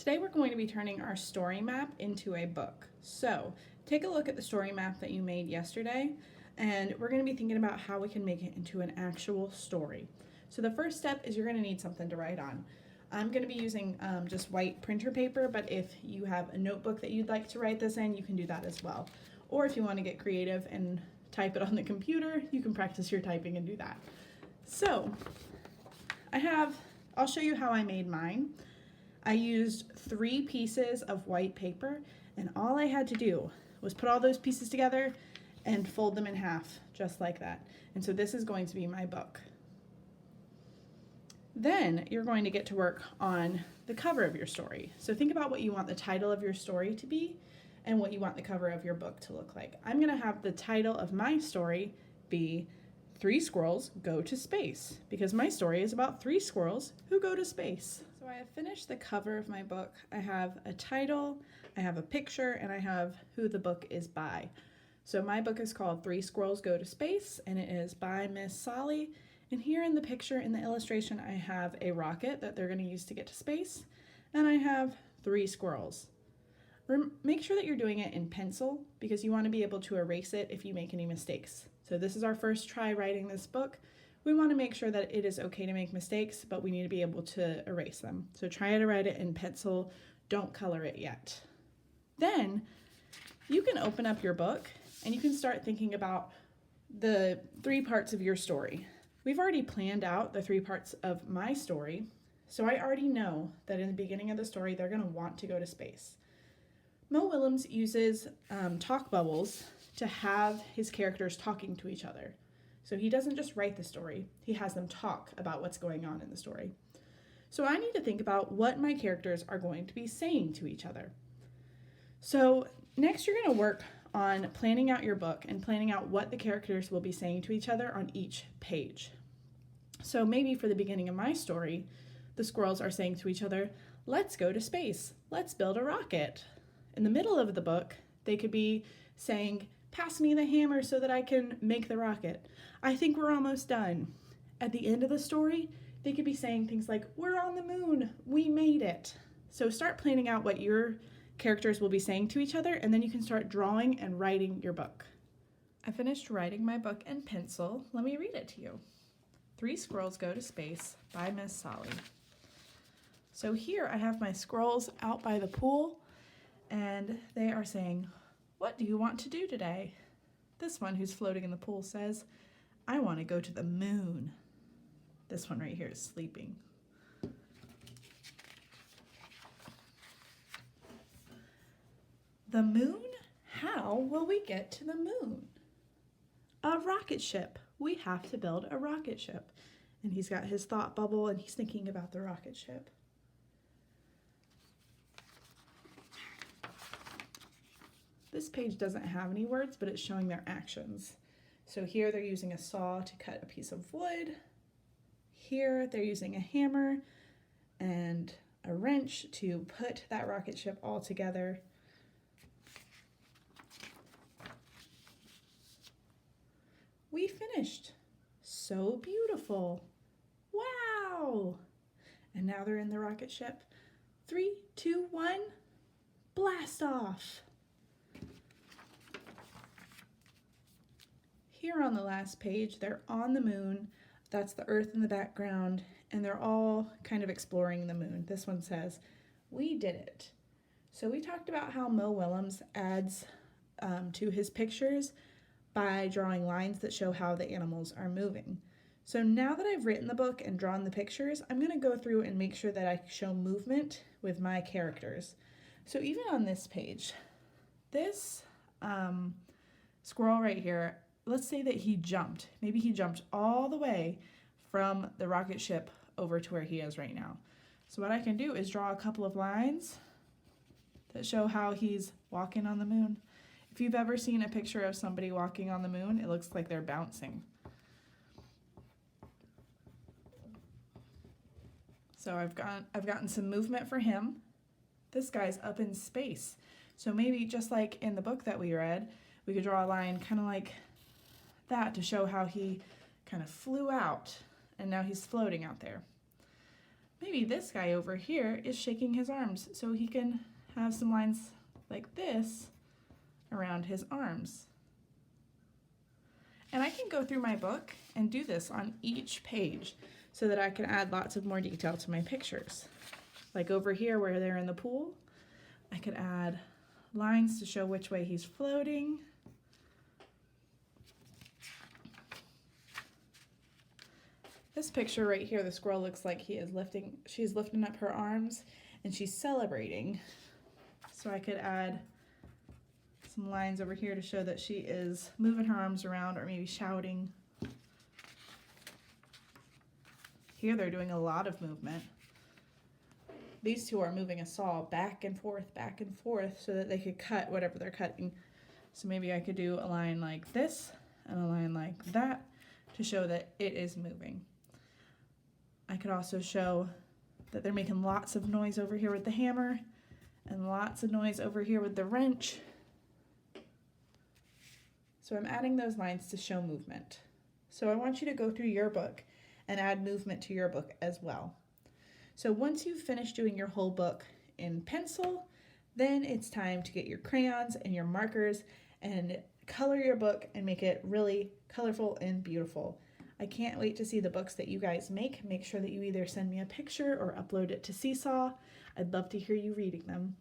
Today we're going to be turning our story map into a book. So take a look at the story map that you made yesterday, and we're going to be thinking about how we can make it into an actual story. So the first step is you're going to need something to write on. I'm going to be using just white printer paper, but if you have a notebook that you'd like to write this in, you can do that as well. Or if you want to get creative and type it on the computer, you can practice your typing and do that. So I'll show you how I made mine. I used 3 pieces of white paper, and all I had to do was put all those pieces together and fold them in half, just like that. And so this is going to be my book. Then you're going to get to work on the cover of your story. So think about what you want the title of your story to be and what you want the cover of your book to look like. I'm going to have the title of my story be 3 Squirrels Go to Space, because my story is about 3 squirrels who go to space. So I have finished the cover of my book. I have a title, I have a picture, and I have who the book is by. So my book is called 3 Squirrels Go to Space, and it is by Miss Sally. And here in the picture, in the illustration, I have a rocket that they're going to use to get to space, and I have 3 squirrels. Make sure that you're doing it in pencil because you want to be able to erase it if you make any mistakes. So this is our first try writing this book. We want to make sure that it is okay to make mistakes, but we need to be able to erase them. So try to write it in pencil. Don't color it yet. Then you can open up your book and you can start thinking about the 3 parts of your story. We've already planned out the 3 parts of my story, so I already know that in the beginning of the story, they're going to want to go to space. Mo Willems uses talk bubbles to have his characters talking to each other. So he doesn't just write the story, he has them talk about what's going on in the story. So I need to think about what my characters are going to be saying to each other. So next you're going to work on planning out your book and planning out what the characters will be saying to each other on each page. So maybe for the beginning of my story, the squirrels are saying to each other, "Let's go to space, let's build a rocket." In the middle of the book, they could be saying, "Pass me the hammer so that I can make the rocket. I think we're almost done." At the end of the story, they could be saying things like, "We're on the moon, we made it." So start planning out what your characters will be saying to each other, and then you can start drawing and writing your book. I finished writing my book in pencil. Let me read it to you. 3 Squirrels Go to Space by Miss Sally. So here I have my squirrels out by the pool, and they are saying, "What do you want to do today?" This one who's floating in the pool says, "I want to go to the moon." This one right here is sleeping. The moon? How will we get to the moon? A rocket ship. We have to build a rocket ship. And he's got his thought bubble and he's thinking about the rocket ship. This page doesn't have any words, but it's showing their actions. So here they're using a saw to cut a piece of wood. Here they're using a hammer and a wrench to put that rocket ship all together. We finished. So beautiful. Wow. And now they're in the rocket ship. 3, 2, 1, blast off. Here on the last page, they're on the moon. That's the Earth in the background, and they're all kind of exploring the moon. This one says, "We did it." So we talked about how Mo Willems adds to his pictures by drawing lines that show how the animals are moving. So now that I've written the book and drawn the pictures, I'm going to go through and make sure that I show movement with my characters. So even on this page, this squirrel right here, let's say that he jumped. Maybe he jumped all the way from the rocket ship over to where he is right now. So what I can do is draw a couple of lines that show how he's walking on the moon. If you've ever seen a picture of somebody walking on the moon, it looks like they're bouncing. So I've gotten some movement for him. This guy's up in space. So maybe just like in the book that we read, we could draw a line kind of like that to show how he kind of flew out and now he's floating out there. maybe this guy over here is shaking his arms, so he can have some lines like this around his arms. And I can go through my book and do this on each page so that I can add lots of more detail to my pictures. Like over here where they're in the pool, I could add lines to show which way he's floating. This picture right here, the squirrel looks like she's lifting up her arms and she's celebrating. So I could add some lines over here to show that she is moving her arms around or maybe shouting. Here they're doing a lot of movement. These two are moving a saw back and forth so that they could cut whatever they're cutting. So maybe I could do a line like this and a line like that to show that it is moving. I could also show that they're making lots of noise over here with the hammer and lots of noise over here with the wrench. So I'm adding those lines to show movement. So I want you to go through your book and add movement to your book as well. So once you've finished doing your whole book in pencil, then it's time to get your crayons and your markers and color your book and make it really colorful and beautiful. I can't wait to see the books that you guys make. Make sure that you either send me a picture or upload it to Seesaw. I'd love to hear you reading them.